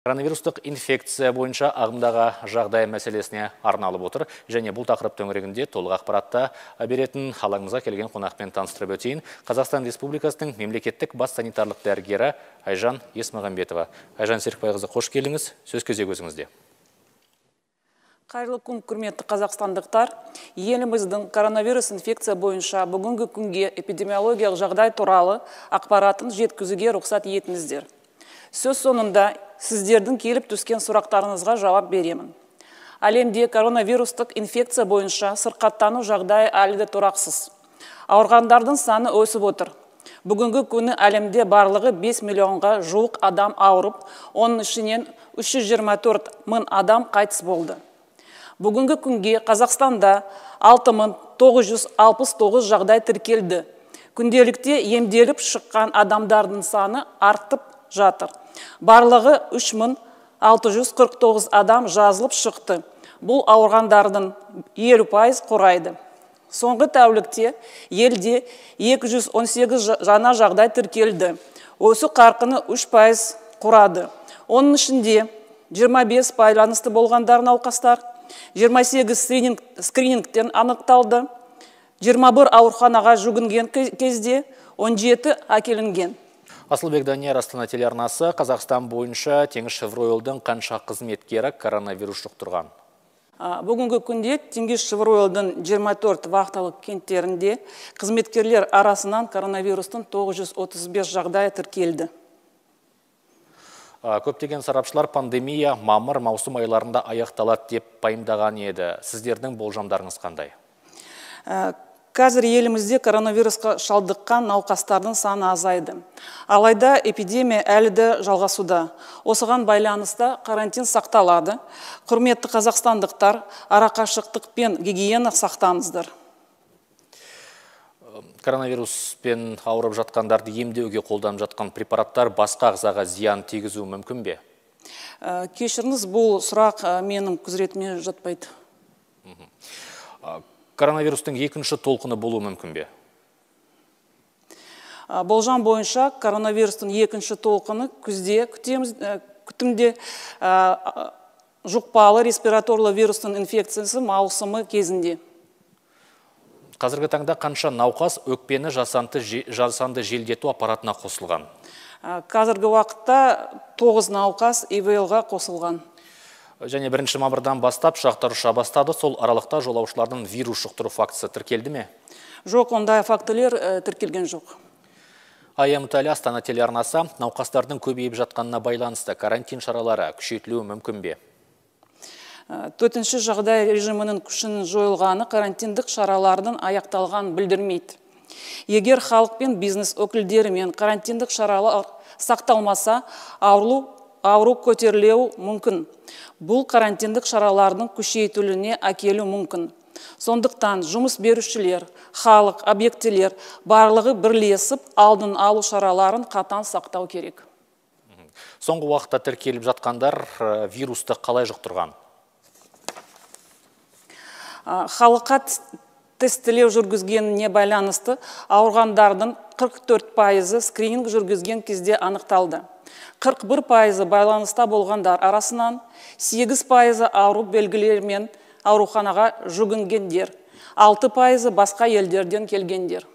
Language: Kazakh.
Коронавирустық инфекция бойынша ағымдағы жағдай мәселесіне арналып отыр. Және бұл тақырып төңірегінде толық ақпаратта беретін алаңымызға келген қонақпен таныстырып өтейін. Қазақстан Республикасының мемлекеттік бас санитарлық дәрігері Айжан Есмағамбетова. Айжан Серікбайқызы, қош келдіңіз. Сөз кезегі өзіңізде. Қайырлы күн, құрметті қазақстандықтар. Еліміздің коронавирус инфекция бойынша бүгінгі күнге эпидемиологиялық жағдай туралы ақпаратын жеткізуге рұқсат етіңіздер. Сөз соңында сіздердің келіп түскен сұрақтарыңызға жауап беремін. Әлемде коронавирустық инфекция бойынша сырқаттану жағдайы әлі де тұрақсыз. Ауырғандардың саны өсіп отыр. Бүгінгі күні әлемде барлығы 5 миллионға жуық адам ауырып, оның ішінен 324 мың адам қайтыс болды. Бүгінгі күнге Қазақстанда 6969 жағдай тіркелді. Күнделікте емделіп шыққан адамдардың саны артып жатыр. Барлығы 3649 адам жазылып шықты. Бұл ауырғандардың 50% құрайды. Соңғы тәулікте елде 218 жаңа жағдай тіркелді. Өсу қарқыны 3% құрады. Оның ішінде 25 байланысты болғандар науқастар, 28 скринингтен анықталды, 21 ауруханаға жүгінген кезде 17 әкелінген. Асылбек Данияр, Астана телеарнасы. Қазақстан бойынша Теңізшевройлдың қанша қызметкері коронавирус жұқтырған? Бүгінгі күнде Теңізшевройлдың 24 вахталық кенттерінде қызметкерлер арасынан коронавирустың 935 жағдайы тіркелді. Көптеген сарапшылар пандемия мамыр-маусым айларында аяқталады деп пайымдаған еді. Сіздердің болжамдарыңыз қандай? Қазір елімізде коронавирусқа шалдыққан науқастардың саны азайды. Алайда эпидемия әлі де жалғасуда. Осыған байланысты карантин сақталады. Құрметті қазақстандықтар, арақашықтық пен гигиена сақтаңыздар. Коронавируспен ауырып жатқандарды емдеуге қолданып жатқан препараттар басқа ағзаға зиян тигізуі мүмкін бе? Кешіріңіз, бұл сұрақ менің құзыретіме жатпайды. Коронавирустың екінші толқыны болуы мүмкін бе? Болжам бойынша коронавирустың екінші толқыны күзде күтімде, жұқпалы респираторлы вирустың инфекциясы маусымы кезінде. Қазіргі таңда қанша науқас өкпені жасанды желдету аппаратына қосылған? Қазіргі уақытта 9 науқас ИВЛ-ға қосылған. Және 1 мамырдан бастап ұшақтар ұша бастады. Сол аралықта жолаушылардың вирус жұқтыру фактісі тіркелді ме? Жоқ, ондай фактілер тіркелген жоқ. Айя Мұтали, Астана телеарнасы. Науқастардың көбейіп жатқанына байланысты карантин шаралары күшейтілуі мүмкін бе? Төтенше жағдай режимінің күшінің жойылғаны карантиндік шаралардың аяқталған білдірмейді. Егер халық пен бизнес өкілдері мен карантиндік шаралар сақталмаса, ауру көтерілуі мүмкін. Бұл карантиндік шаралардың күшейтілуіне әкелу мүмкін. Сондықтан жұмыс берушілер, халық, объектілер барлығы бірлесіп алдын алу шараларын қатаң сақтау керек. Соңғы уақытта тіркеліп жатқандар вирусты қалай жұқтырған? Халыққа тестілеу жүргізгеніне байланысты ауырғандардың 44% скрининг жүргізген кезде анықталды. 41% байланыста болғандар арасынан 8% ауру белгілерімен ауруханаға жүгінгендер, 6% басқа елдерден келгендер.